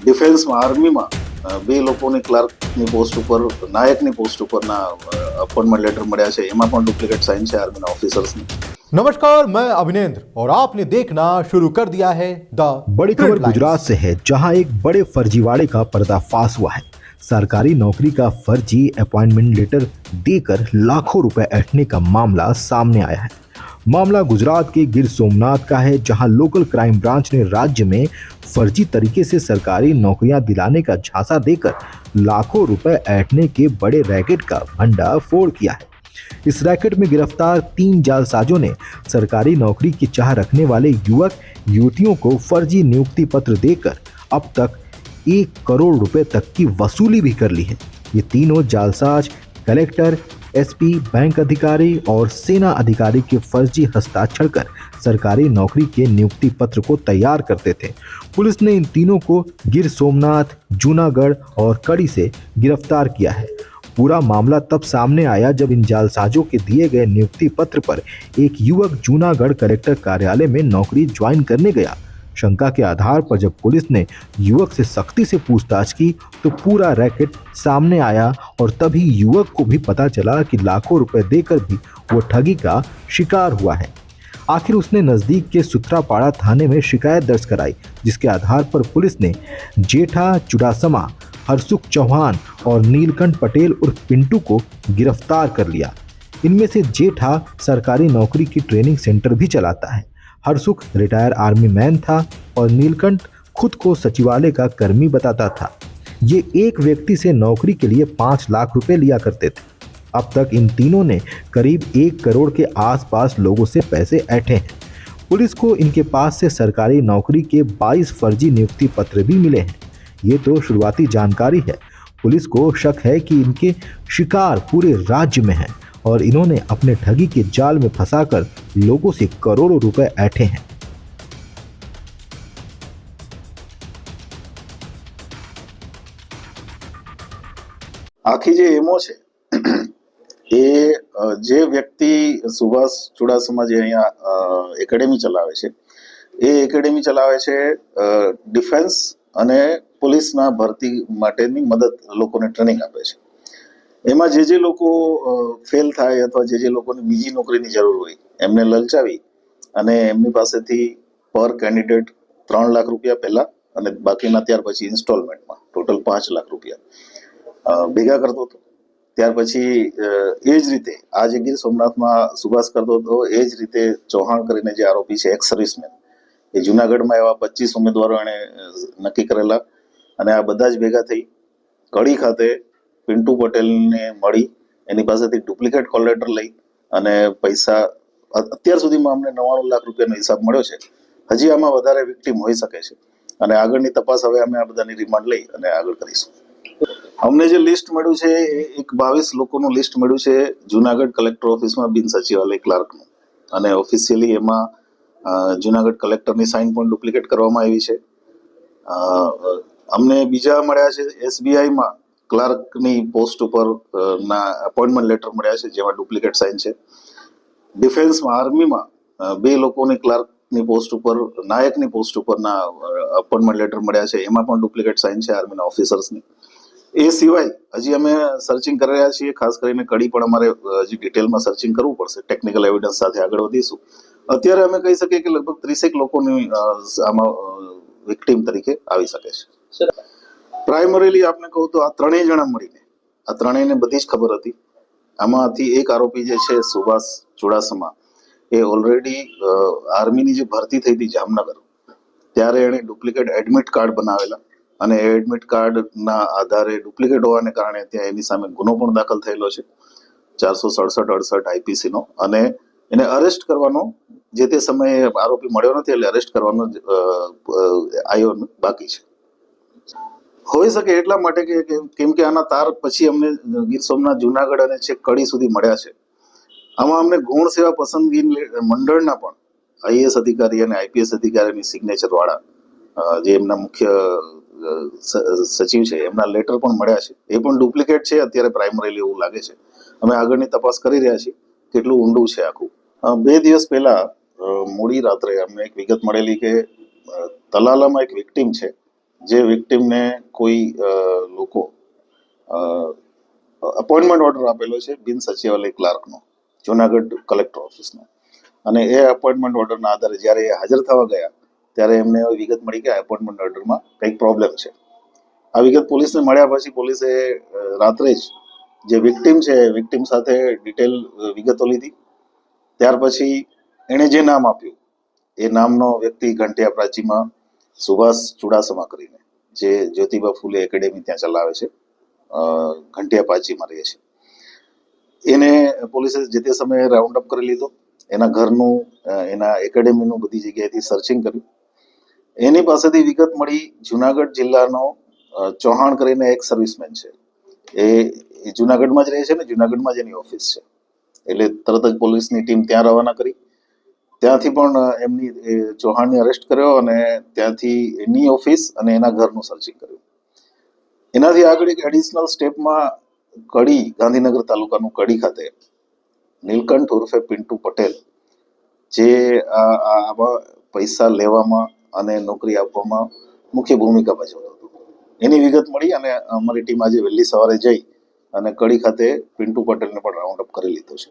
ડિફેન્સમાં આર્મીમાં બે લોકોની ક્લાર્કની પોસ્ટ ઉપર નાયકની પોસ્ટ ઉપરના अपॉइंटमेंट लेटर મળ્યા છે એમાં પણ ડુપ્લિકેટ સાઇન છે આર્મીના ઓફિસર્સની। नमस्कार, मैं अभिनेंद्र और आपने देखना शुरू कर दिया है द बड़ी खबर गुजरात से है, जहां एक बड़े फर्जीवाड़े का पर्दाफाश हुआ है। सरकारी नौकरी का फर्जी अपॉइंटमेंट लेटर देकर लाखों रुपए ऐंठने का मामला सामने आया है। मामला गुजरात के गिर सोमनाथ का है, जहां लोकल क्राइम ब्रांच ने राज्य में फर्जी तरीके से सरकारी नौकरियां दिलाने का झांसा देकर लाखों रुपए ऐंठने के बड़े रैकेट का भंडाफोड़ किया है। इस रैकेट में गिरफ्तार 3 जालसाजों ने सरकारी नौकरी की चाह रखने वाले युवक युवतियों को फर्जी नियुक्ति पत्र देकर अब तक 1 करोड़ रुपए तक की वसूली भी कर ली है। ये तीनों जालसाज कलेक्टर, एसपी, बैंक अधिकारी और सेना अधिकारी के फर्जी हस्ताक्षर कर सरकारी नौकरी के नियुक्ति पत्र को तैयार करते थे। पुलिस ने इन तीनों को गिर सोमनाथ, जूनागढ़ और कड़ी से गिरफ्तार किया है। पूरा मामला तब सामने आया जब इन जालसाजों के दिए गए नियुक्ति पत्र पर एक युवक जूनागढ़ कलेक्टर कार्यालय में नौकरी ज्वाइन करने गया। शंका के आधार पर जब पुलिस ने युवक से सख्ती से पूछताछ की तो पूरा रैकेट सामने आया और तभी युवक को भी पता चला कि लाखों रुपए देकर भी वो ठगी का शिकार हुआ है। आखिर उसने नज़दीक के सुत्रापाड़ा थाने में शिकायत दर्ज कराई, जिसके आधार पर पुलिस ने जेठा चुडासमा, हरसुख चौहान और नीलकंठ पटेल उर्फ पिंटू को गिरफ्तार कर लिया। इनमें से जेठा सरकारी नौकरी की ट्रेनिंग सेंटर भी चलाता है। हरसुख रिटायर आर्मी मैन था और नीलकंठ खुद को सचिवालय का कर्मी बताता था। ये एक व्यक्ति से नौकरी के लिए 5 लाख रुपए लिया करते थे। अब तक इन तीनों ने करीब 1 करोड़ के आसपास लोगों से पैसे ऐंठे हैं। पुलिस को इनके पास से सरकारी नौकरी के 22 फर्जी नियुक्ति पत्र भी मिले हैं। ये तो शुरुआती जानकारी है। पुलिस को शक है कि इनके शिकार पूरे राज्य में हैं और इन्होंने अपने ठगी के जाल में फंसाकर लोगों से करोड़ों रुपए ऐंठे हैं। આખી જે એમો છે એ જે વ્યક્તિ સુભાષ ચુડાસમા જે અહીંયા એકેડેમી ચલાવે છે એ એકેડેમી ચલાવે છે ડિફેન્સ અને પોલીસના ભરતી માટેની મદદ લોકોને ટ્રેનિંગ આપે છે। એમાં જે લોકો ફેલ થાય અથવા જે લોકોને બીજી નોકરીની જરૂર હોય એમને લલચાવી અને એમની પાસેથી પર કેન્ડિડેટ 3 લાખ રૂપિયા પહેલા અને બાકીના ત્યાર પછી ઇન્સ્ટોલમેન્ટમાં ટોટલ 5 લાખ રૂપિયા ભેગા કરતો હતો। ત્યાર પછી એ જ રીતે આ જે ગીર સોમનાથમાં સુભાષ કરતો હતો એ જ રીતે ચૌહાણ કરીને જે આરોપી છે એક્સ સર્વિસમેન એ જુનાગઢમાં એવા 25 ઉમેદવારો એણે નક્કી કરેલા અને આ બધા જ ભેગા થઈ કડી ખાતે પિન્ટુ પટેલને મળી એની પાસેથી ડુપ્લિકેટ કોલ લેટર લઈ અને પૈસા અત્યાર સુધીમાં અમને 99 લાખ રૂપિયાનો હિસાબ મળ્યો છે। હજી આમાં વધારે વિક્ટીમ હોઈ શકે છે અને આગળની તપાસ હવે અમે આ બધાની રિમાન્ડ લઈ અને આગળ કરીશું। અમને જે લિસ્ટ મળ્યું છે એક 22 લોકોનું લિસ્ટ મળ્યું છે જુનાગઢ કલેક્ટર ઓફિસમાં બિન સચિવાલય ક્લાર્કનું અને ઓફિશિયલી એમાં જુનાગઢ કલેક્ટરની સાઇન પણ ડુપ્લિકેટ કરવામાં આવી છે। અમને બીજા મળ્યા છે એસબીઆઈમાં ક્લાર્કની પોસ્ટ ઉપર ના અપોઇન્ટમેન્ટ લેટર મળ્યા છે જેમાં ડુપ્લિકેટ સાઇન છે। ડિફેન્સમાં આર્મીમાં બે લોકોની ક્લાર્કની પોસ્ટ ઉપર નાયકની પોસ્ટ ઉપરના અપોઇન્ટમેન્ટ લેટર મળ્યા છે એમાં પણ ડુપ્લિકેટ સાઇન છે આર્મીના ઓફિસર્સની। એ સિવાય હજી અમે સર્ચિંગ કરી રહ્યા છીએ, ખાસ કરીને કડી પણ અમારે હજી ડિટેલમાં સર્ચિંગ કરવું પડશે, ટેકનિકલ એવિડન્સ સાથે આગળ વધીશું। અત્યારે અમે કહી શકીએ કે લગભગ 30 લોકોની આમાં વિક્ટીમ તરીકે આવી શકે છે। પ્રાઇમરીલી આપને કહું તો આ ત્રણેય જણા મળીને આ ત્રણેયને બધી જ ખબર હતી। આમાંથી એક આરોપી જે છે સુભાષ ચુડાસમા એ ઓલરેડી આર્મીની જે ભરતી થઈ હતી જામનગર ત્યારે એણે ડુપ્લિકેટ એડમિટ કાર્ડ બનાવેલા અને એ એડમિટ કાર્ડના આધારે ડુપ્લિકેટ હોવાને કારણે ત્યાં એની સામે ગુનો પણ દાખલ થયેલો છે 467-68 આઈપીસીનો અને એને અરેસ્ટ કરવાનો જે તે સમયે આરોપી મળ્યો નથી એટલે અરેસ્ટ કરવાનો આયો બાકી છે। હોઈ શકે એટલા માટે કે કેમ કે આના તાર પછી અમને ગીર સોમનાથ જુનાગઢ અને છેક કડી સુધી મળ્યા છે। આમાં અમને ગુણ સેવા પસંદગી મંડળના પણ આઈએએસ અધિકારી અને આઈપીએસ અધિકારીની સિગ્નેચર વાળા જે એમના મુખ્ય સચિવ છે એમના લેટર પણ મળ્યા છે એ પણ ડુપ્લિકેટ છે અત્યારે પ્રાઇમરીલી એવું લાગે છે। અમે આગળની તપાસ કરી રહ્યા છીએ કેટલું ઊંડું છે આખું। 2 દિવસ પહેલા મોડી રાત્રે અમને એક વિગત મળેલી કે તલાલામાં એક વિક્ટીમ છે જે વિક્ટિમને કોઈ લોકો અપોઇન્ટમેન્ટ ઓર્ડર આપેલો છે બિન સચિવાલય ક્લાર્કનો, જુનાગઢ કલેક્ટર ઓફિસનો, અને એ અપોઇન્ટમેન્ટ ઓર્ડરના આધારે જ્યારે એ હાજર થવા ગયા ત્યારે એમને એવી વિગત મળી કે એપોઇન્ટમેન્ટ ઓર્ડરમાં કંઈક પ્રોબ્લેમ છે. આ વિગત પોલીસને મળ્યા પછી પોલીસે રાત્રે જ જે વિક્ટિમ છે વિક્ટિમ સાથે ડિટેલ વિગતો લીધી. ત્યાર પછી એણે જે નામ આપ્યું એ નામનો વ્યક્તિ ઘંટિયા પ્રાચીમાં સુભાષ ચુડાસમા કરીને, જે જ્યોતિબા ફૂલે એકેડેમી ત્યાં ચલાવે છે, ઘંટિયા પ્રાચીમાં રહે છે, એને પોલીસે જે તે સમયે રાઉન્ડ અપ કરી લીધો. એના ઘરનું, એના એકેડેમીનું બધી જગ્યાએથી સર્ચિંગ કર્યું. એની પાસેથી વિગત મળી જુનાગઢ જિલ્લાનો ચૌહાણ કરીને એક સર્વિસમેન છે, એ જુનાગઢમાં જ રહે છે ને જુનાગઢમાં જ એની ઓફિસ છે. એટલે તરત જ પોલીસની ટીમ ત્યાં રવાના કરી. ત્યાંથી પણ એમની ચૌહાણને અરેસ્ટ કર્યો અને ત્યાંથી એની ઓફિસ અને એના ઘરનું સર્ચિંગ કર્યું. એનાથી આગળ એક એડિશનલ સ્ટેપમાં કડી, ગાંધીનગર તાલુકાનું કડી ખાતે નીલકંઠ ઉર્ફે પિન્ટુ પટેલ, જે આવા પૈસા લેવામાં અને નોકરી આપવામાં મુખ્ય ભૂમિકા ભજવતો હતો, એની વિગત મળી અને અમારી ટીમ આજે વહેલી સવારે જઈ અને કડી ખાતે પિન્ટુ પટેલને પણ રાઉન્ડ અપ કરી લીધો છે.